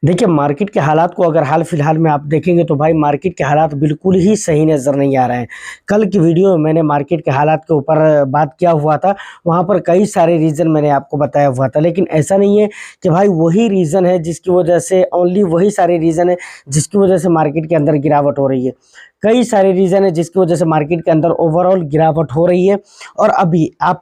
देखिए, मार्केट के हालात को अगर हाल-फिलहाल में आप देखेंगे तो भाई मार्केट के हालात बिल्कुल ही सही नज़र नहीं आ रहे हैं। कल की वीडियो में मैंने मार्केट के हालात के ऊपर बात किया हुआ था, वहाँ पर कई सारे रीज़न मैंने आपको बताया हुआ था। लेकिन ऐसा नहीं है कि भाई वही रीज़न है जिसकी वजह से ओनली वही सारे रीज़न है जिसकी वजह से मार्केट के अंदर गिरावट हो रही है। कई सारे रीज़न है जिसकी वजह से मार्केट के अंदर ओवरऑल गिरावट हो रही है। और अभी आप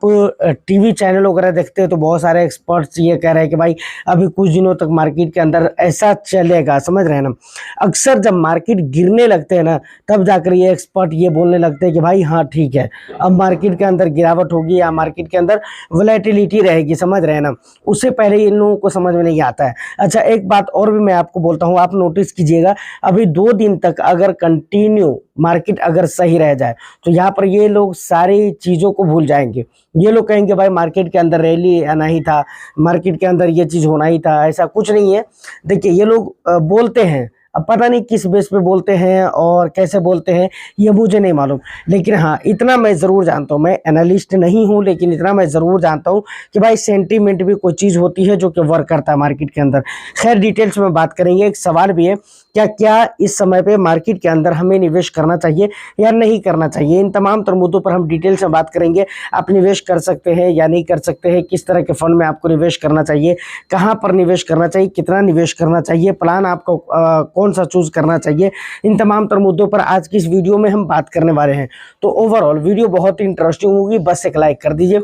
टीवी चैनल वगैरह देखते हैं तो बहुत सारे एक्सपर्ट्स ये कह रहे हैं कि भाई अभी कुछ दिनों तक मार्केट के अंदर ऐसा चलेगा, समझ रहे हैं ना। अक्सर जब मार्केट गिरने लगते हैं ना, तब जाकर ये एक्सपर्ट ये बोलने लगते हैं कि भाई हाँ ठीक है, अब मार्केट के अंदर गिरावट होगी या मार्केट के अंदर वोलेटिलिटी रहेगी, समझ रहे हैं ना। उससे पहले इन लोगों को समझ में नहीं आता है। अच्छा, एक बात और भी मैं आपको बोलता हूँ, आप नोटिस कीजिएगा, अभी 2 दिन तक अगर कंटिन्यू मार्केट अगर सही रह जाए तो यहाँ पर ये लोग सारी चीज़ों को भूल जाएंगे। ये लोग कहेंगे भाई मार्केट के अंदर रैली आना ही था, मार्केट के अंदर ये चीज़ होना ही था, ऐसा कुछ नहीं है। देखिए, ये लोग बोलते हैं, अब पता नहीं किस बेस पे बोलते हैं और कैसे बोलते हैं, ये मुझे नहीं मालूम। लेकिन हाँ, इतना मैं ज़रूर जानता हूँ, मैं एनालिस्ट नहीं हूँ, लेकिन इतना मैं ज़रूर जानता हूँ कि भाई सेंटीमेंट भी कोई चीज़ होती है जो कि वर्क करता है मार्केट के अंदर। खैर, डिटेल्स में बात करेंगे। एक सवाल भी है, क्या इस समय पे मार्केट के अंदर हमें निवेश करना चाहिए या नहीं करना चाहिए? इन तमाम तर मुद्दों पर हम डिटेल से बात करेंगे। आप निवेश कर सकते हैं या नहीं कर सकते हैं, किस तरह के फंड में आपको निवेश करना चाहिए, कहाँ पर निवेश करना चाहिए, कितना निवेश करना चाहिए, प्लान आपको कौन सा चूज करना चाहिए, इन तमाम तर मुद्दों पर आज की इस वीडियो में हम बात करने वाले हैं। तो ओवरऑल वीडियो बहुत ही इंटरेस्टिंग होगी, बस एक लाइक कर दीजिए,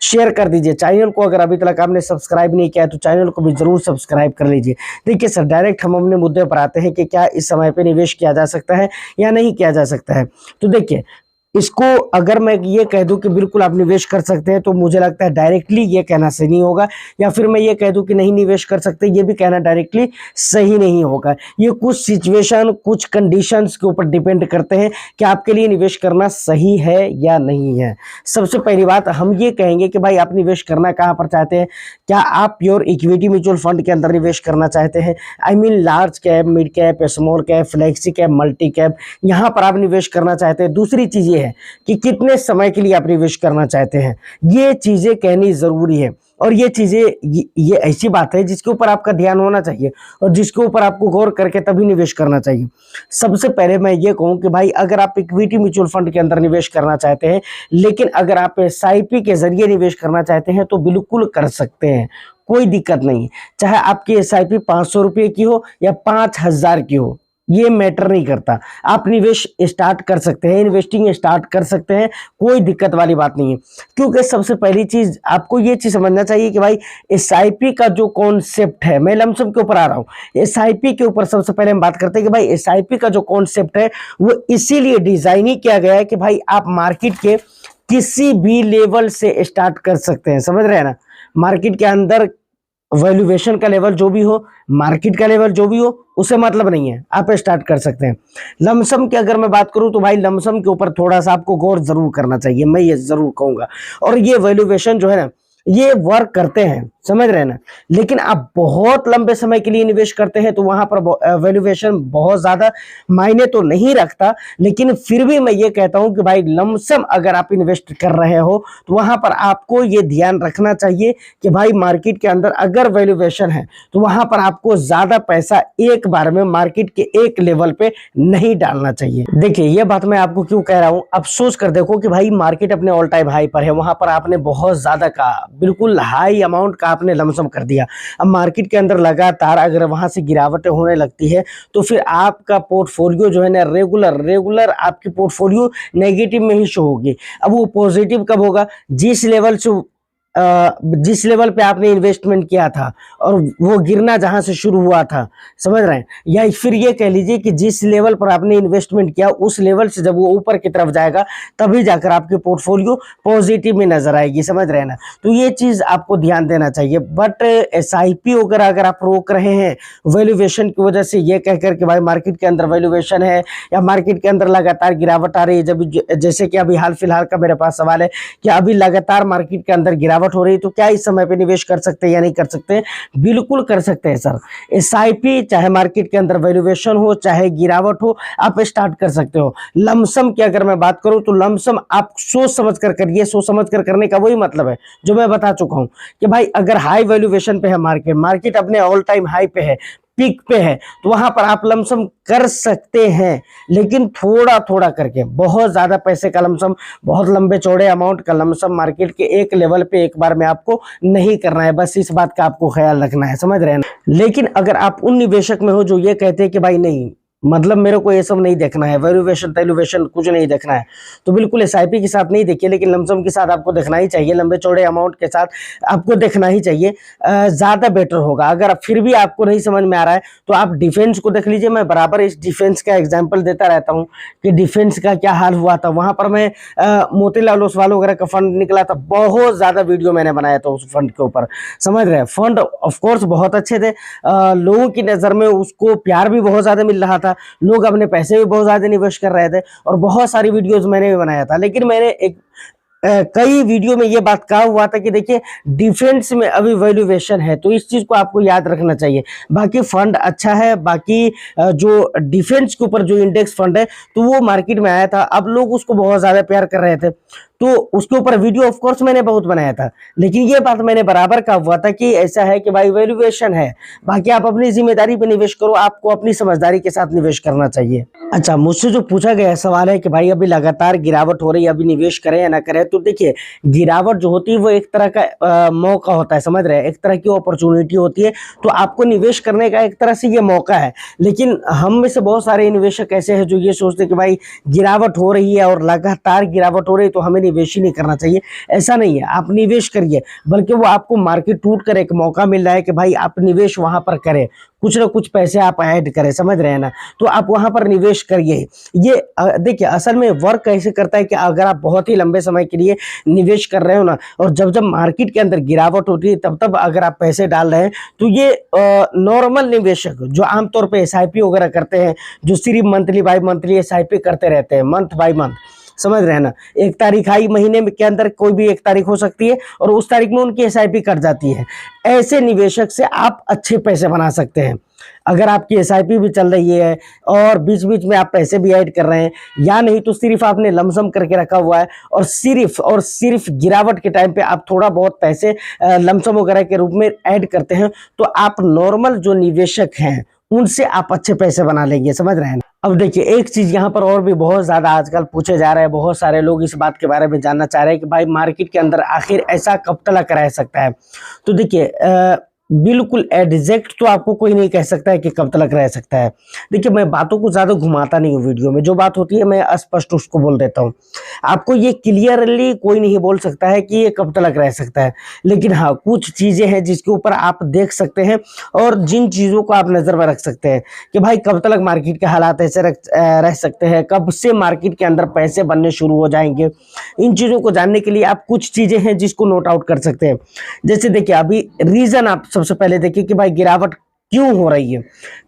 शेयर कर दीजिए। चैनल को अगर अभी तक आपने सब्सक्राइब नहीं किया है तो चैनल को भी जरूर सब्सक्राइब कर लीजिए। देखिए सर, डायरेक्ट हम अपने मुद्दे पर आते हैं कि क्या इस समय पे निवेश किया जा सकता है या नहीं किया जा सकता है। तो देखिए, इसको अगर मैं ये कह दूं कि बिल्कुल आप निवेश कर सकते हैं तो मुझे लगता है डायरेक्टली ये कहना सही नहीं होगा, या फिर मैं ये कह दूं कि नहीं निवेश कर सकते, ये भी कहना डायरेक्टली सही नहीं होगा। ये कुछ सिचुएशन, कुछ कंडीशंस के ऊपर डिपेंड करते हैं कि आपके लिए निवेश करना सही है या नहीं है। सबसे पहली बात हम ये कहेंगे कि भाई आप निवेश करना कहाँ पर चाहते हैं। क्या आप प्योर इक्विटी म्यूचुअल फंड के अंदर निवेश करना चाहते हैं? I mean large cap, mid cap, small cap, flexi cap, multi cap, यहाँ पर आप निवेश करना चाहते हैं। दूसरी चीज ये है कि कितने समय के लिए आप निवेश करना चाहते हैं। ये चीजें कहनी जरूरी है, और ये चीजें ये ऐसी बात है जिसके ऊपर आपका ध्यान होना चाहिए और जिसके ऊपर आपको गौर करके तभी निवेश करना चाहिए। सबसे पहले मैं ये कहूं कि भाई अगर आप इक्विटी म्यूचुअल फंड के अंदर निवेश करना चाहते हैं, लेकिन अगर आप एसआईपी के जरिए निवेश करना चाहते हैं तो बिल्कुल कर सकते हैं, कोई दिक्कत नहीं है। चाहे आपकी एसआईपी 500 रुपये की हो या 5000 की हो, ये मैटर नहीं करता। आप निवेश स्टार्ट कर सकते हैं, इन्वेस्टिंग स्टार्ट कर सकते हैं, कोई दिक्कत वाली बात नहीं है। क्योंकि सबसे पहली चीज आपको ये चीज समझना चाहिए कि भाई एसआईपी का जो कॉन्सेप्ट है, मैं लमसम के ऊपर आ रहा हूँ, एसआईपी के ऊपर सबसे पहले हम बात करते हैं कि भाई एसआईपी का जो कॉन्सेप्ट है वो इसीलिए डिजाइन ही किया गया है कि भाई आप मार्केट के किसी भी लेवल से स्टार्ट कर सकते हैं, समझ रहे हैं ना। मार्केट के अंदर वैल्यूएशन का लेवल जो भी हो, मार्केट का लेवल जो भी हो, उसे मतलब नहीं है, आप स्टार्ट कर सकते हैं। लमसम की अगर मैं बात करूं तो भाई लमसम के ऊपर थोड़ा सा आपको गौर जरूर करना चाहिए, मैं ये जरूर कहूंगा। और ये वैल्यूएशन जो है ना, ये वर्क करते हैं, समझ रहे हैं ना। लेकिन आप बहुत लंबे समय के लिए निवेश करते हैं तो वहां पर वैल्यूएशन बहुत ज्यादा मायने तो नहीं रखता, लेकिन फिर भी मैं ये कहता हूं कि भाई लमसम अगर आप इन्वेस्ट कर रहे हो तो वहां पर आपको ये ध्यान रखना चाहिए कि भाई मार्केट के अंदर अगर वैल्यूएशन है तो वहां पर आपको ज्यादा पैसा एक बार में मार्केट के एक लेवल पे नहीं डालना चाहिए। देखिए, ये बात मैं आपको क्यों कह रहा हूं, अफसोस कर देखो कि भाई मार्केट अपने ऑल टाइम हाई पर है, वहां पर आपने बहुत ज्यादा का बिल्कुल हाई अमाउंट का आपने लमसम कर दिया। अब मार्केट के अंदर लगातार अगर वहां से गिरावटें होने लगती है तो फिर आपका पोर्टफोलियो जो है ना, रेगुलर आपकी पोर्टफोलियो नेगेटिव में ही शो होगी। अब वो पॉजिटिव कब होगा? जिस लेवल पे आपने इन्वेस्टमेंट किया था और वो गिरना जहां से शुरू हुआ था, समझ रहे हैं। या फिर ये कह लीजिए कि जिस लेवल पर आपने इन्वेस्टमेंट किया उस लेवल से जब वो ऊपर की तरफ जाएगा तभी जाकर आपके पोर्टफोलियो पॉजिटिव में नजर आएगी, समझ रहे हैं ना। तो ये चीज आपको ध्यान देना चाहिए। बट एसआईपी वगैरह अगर आप रोक रहे हैं वैल्यूएशन की वजह से, ये कहकर कि भाई मार्केट के अंदर वैल्यूएशन है या मार्केट के अंदर लगातार गिरावट आ रही है, जब जैसे कि अभी हाल फिलहाल का मेरे पास सवाल है कि अभी लगातार मार्केट के अंदर गिरावट हो रही है, तो क्या इस समय पे निवेश कर सकते हैं या नहीं कर सकते? बिल्कुल कर सकते हैं सर। एसआईपी चाहे मार्केट के अंदर वैल्यूएशन हो चाहे गिरावट हो, आप स्टार्ट कर सकते हो। लमसम की अगर मैं बात करूं तो लमसम आप सोच समझ कर करिए। सोच समझ कर करने का वही मतलब है जो मैं बता चुका हूं कि भाई अगर हाई वैल्यूएशन पे है मार्केट अपने ऑल टाइम हाई पे है, पीक पे है, तो वहां पर आप लमसम कर सकते हैं, लेकिन थोड़ा थोड़ा करके। बहुत ज्यादा पैसे का लमसम, बहुत लंबे चौड़े अमाउंट का लमसम मार्केट के एक लेवल पे एक बार में आपको नहीं करना है, बस इस बात का आपको ख्याल रखना है, समझ रहे हैं ना। लेकिन अगर आप उन निवेशक में हो जो ये कहते हैं कि भाई नहीं, मतलब मेरे को ये सब नहीं देखना है, वैल्यूएशन तैल्यूएशन कुछ नहीं देखना है, तो बिल्कुल एसआईपी के साथ नहीं देखिए, लेकिन लमसम के साथ आपको देखना ही चाहिए, लंबे चौड़े अमाउंट के साथ आपको देखना ही चाहिए, ज़्यादा बेटर होगा। अगर फिर भी आपको नहीं समझ में आ रहा है तो आप डिफेंस को देख लीजिए। मैं बराबर इस डिफेंस का एग्जाम्पल देता रहता हूँ कि डिफेंस का क्या हाल हुआ था। वहाँ पर मैं मोतीलाल ओसवाल वगैरह का फंड निकला था, बहुत ज़्यादा वीडियो मैंने बनाया था उस फंड के ऊपर, समझ रहे हैं। फंड ऑफकोर्स बहुत अच्छे थे, लोगों की नज़र में उसको प्यार भी बहुत ज़्यादा मिल रहा था, लोग अपने पैसे भी बहुत ज्यादा निवेश कर रहे थे, और बहुत सारी वीडियोस मैंने भी बनाया था। लेकिन मैंने कई वीडियो में ये बात कहा हुआ था कि देखिए डिफेंस में अभी वैल्यूएशन है, तो इस चीज को आपको याद रखना चाहिए। बाकी फंड अच्छा है, बाकी जो डिफेंस के ऊपर जो इंडेक्स फंड है तो वो मार्केट में आया था, अब लोग उसको बहुत ज्यादा प्यार कर रहे थे, तो उसके ऊपर वीडियो ऑफ कोर्स मैंने बहुत बनाया था। लेकिन ये बात मैंने बराबर कहा हुआ था कि ऐसा है कि भाई वैल्यूएशन है, बाकी आप अपनी जिम्मेदारी पे निवेश करो, आपको अपनी समझदारी के साथ निवेश करना चाहिए। अच्छा, मुझसे जो पूछा गया सवाल है कि भाई अभी लगातार गिरावट हो रही है, अभी निवेश करें या ना करें, तो देखिए गिरावट जो होती है वो एक तरह का मौका होता है, समझ रहे हैं, एक तरह की अपॉर्चुनिटी होती है, तो आपको निवेश करने का एक तरह से ये मौका है। लेकिन हम में से बहुत सारे निवेशक ऐसे हैं जो ये सोचते हैं कि भाई गिरावट हो रही है और लगातार गिरावट हो रही है तो हमें निवेश ही नहीं करना चाहिए। ऐसा नहीं है, आप निवेश करिए, बल्कि वो आपको मार्केट टूट कर एक मौका मिल रहा है कि भाई आप निवेश वहां पर करें, कुछ ना कुछ पैसे आप ऐड करें, समझ रहे हैं ना, तो आप वहां पर निवेश करिए। ये देखिए असल में वर्क कैसे करता है कि अगर आप बहुत ही लंबे समय के लिए निवेश कर रहे हो ना, और जब जब मार्केट के अंदर गिरावट होती है तब तब अगर आप पैसे डाल रहे हैं, तो ये नॉर्मल निवेशक जो आमतौर पे एसआईपी वगैरह करते हैं, जो सिर्फ मंथली बाय मंथली एसआईपी करते रहते हैं, मंथ बाय मंथ, समझ रहे हैं ना, एक तारीख आई महीने में के अंदर, कोई भी एक तारीख हो सकती है और उस तारीख में उनकी एसआईपी कट जाती है, ऐसे निवेशक से आप अच्छे पैसे बना सकते हैं। अगर आपकी एसआईपी भी चल रही है और बीच बीच में आप पैसे भी ऐड कर रहे हैं, या नहीं तो सिर्फ आपने लमसम करके रखा हुआ है और सिर्फ गिरावट के टाइम पे आप थोड़ा बहुत पैसे लमसम वगैरह के रूप में ऐड करते हैं, तो आप नॉर्मल जो निवेशक हैं उनसे आप अच्छे पैसे बना लेंगे, समझ रहे हैं। अब देखिए एक चीज यहाँ पर और भी बहुत ज्यादा आजकल पूछे जा रहे हैं, बहुत सारे लोग इस बात के बारे में जानना चाह रहे हैं कि भाई मार्केट के अंदर आखिर ऐसा कब तक रह सकता है। तो देखिए बिल्कुल एग्जैक्ट तो आपको कोई नहीं कह सकता है कि कब तक रह सकता है। देखिए मैं बातों को ज्यादा घुमाता नहीं हूँ, वीडियो में जो बात होती है मैं स्पष्ट उसको बोल देता हूँ। आपको ये क्लियरली कोई नहीं बोल सकता है कि ये कब तक रह सकता है, लेकिन हाँ कुछ चीजें हैं जिसके ऊपर आप देख सकते हैं और जिन चीजों को आप नजर में रख सकते हैं कि भाई कब तक मार्केट के हालात ऐसे रह सकते हैं, कब से मार्केट के अंदर पैसे बनने शुरू हो जाएंगे। इन चीजों को जानने के लिए आप कुछ चीजें हैं जिसको नोट आउट कर सकते हैं। जैसे देखिए अभी रीजन आप सबसे पहले देखिए कि भाई गिरावट क्यों हो रही है।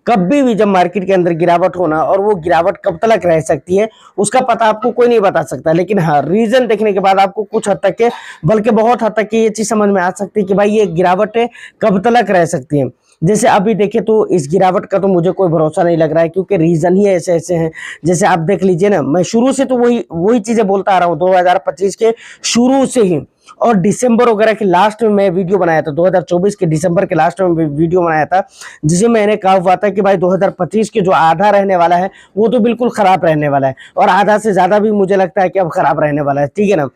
कभी भी जब मार्केट के अंदर गिरावट होना और वो गिरावट कब तक रह सकती है उसका पता आपको कोई नहीं बता सकता, लेकिन हाँ रीजन देखने के बाद आपको कुछ हद तक के, बल्कि बहुत हद तक की ये चीज समझ में आ सकती है कि भाई ये गिरावट कब तक रह सकती है। जैसे अभी देखें तो इस गिरावट का तो मुझे कोई भरोसा नहीं लग रहा है, क्योंकि रीजन ही ऐसे ऐसे हैं। जैसे आप देख लीजिए ना, मैं शुरू से तो वही चीजें बोलता आ रहा हूँ 2025 के शुरू से ही, और दिसंबर वगैरह के लास्ट में मैं वीडियो बनाया था, 2024 के दिसंबर के लास्ट में वीडियो बनाया था, जिसे मैंने कहा हुआ था कि भाई 2025 के जो आधा रहने वाला है वो तो बिल्कुल खराब रहने वाला है, और आधा से ज्यादा भी मुझे लगता है कि अब खराब रहने वाला है, ठीक है ना।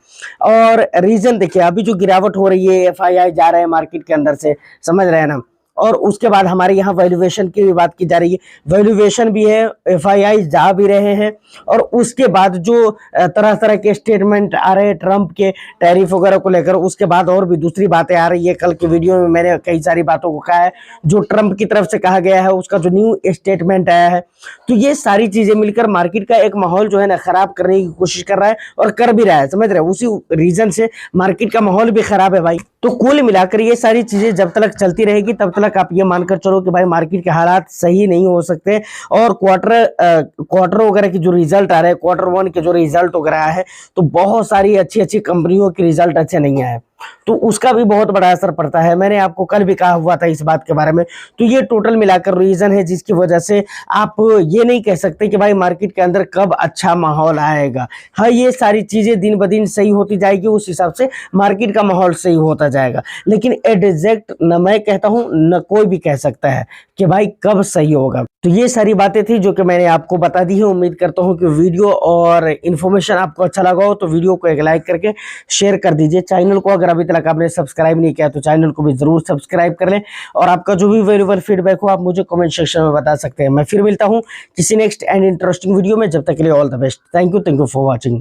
और रीजन देखिए अभी जो गिरावट हो रही है, एफआईआई जा रहे हैं मार्केट के अंदर से, समझ रहे हैं ना, और उसके बाद हमारे यहाँ वैल्यूएशन की भी बात की जा रही है, वैल्यूएशन भी है, एफआईआई जा भी रहे हैं, और उसके बाद जो तरह तरह के स्टेटमेंट आ रहे हैं ट्रंप के टैरिफ वगैरह को लेकर, उसके बाद और भी दूसरी बातें आ रही है। कल की वीडियो में मैंने कई सारी बातों को कहा है जो ट्रंप की तरफ से कहा गया है, उसका जो न्यू स्टेटमेंट आया है, तो ये सारी चीजें मिलकर मार्केट का एक माहौल जो है ना खराब करने की कोशिश कर रहा है और कर भी रहा है, समझ रहे हैं। उसी रीजन से मार्केट का माहौल भी खराब है भाई। तो कुल मिलाकर ये सारी चीजें जब तक चलती रहेगी तब तक आप ये मानकर चलो कि भाई मार्केट के हालात सही नहीं हो सकते, और क्वार्टर वगैरह की जो रिजल्ट आ रहे हैं, Q1 के जो रिजल्ट वगैरह है, तो बहुत सारी अच्छी अच्छी कंपनियों के रिजल्ट अच्छे नहीं आए। तो उसका भी बहुत बड़ा असर पड़ता है। मैंने आपको कल भी कहा हुआ था इस बात के बारे में। तो ये टोटल मिलाकर रीज़न है जिसकी वजह से आप ये नहीं कह सकते कि भाई मार्केट के अंदर कब अच्छा माहौल आएगा। हाँ, ये सारी चीज़ें दिन ब दिन सही होती जाएगी, उस हिसाब से मार्केट का माहौल सही होता जाएगा। लेकिन एग्ज़ैक्ट ना मैं कहता हूँ, ना कोई भी कह सकता है कि भाई कब सही होगा। तो ये सारी बातें थी जो कि मैंने आपको बता दी है। उम्मीद करता हूँ कि वीडियो और इन्फॉर्मेशन आपको अच्छा लगा हो, तो वीडियो को एक लाइक करके शेयर कर दीजिए। चैनल को अगर अभी तक आपने सब्सक्राइब नहीं किया तो चैनल को भी ज़रूर सब्सक्राइब कर लें, और आपका जो भी वैल्यूएबल फीडबैक हो आप मुझे कमेंट सेक्शन में बता सकते हैं। मैं फिर मिलता हूँ किसी नेक्स्ट एंड इंटरेस्टिंग वीडियो में। जब तक के लिए all the best. Thank you for watching.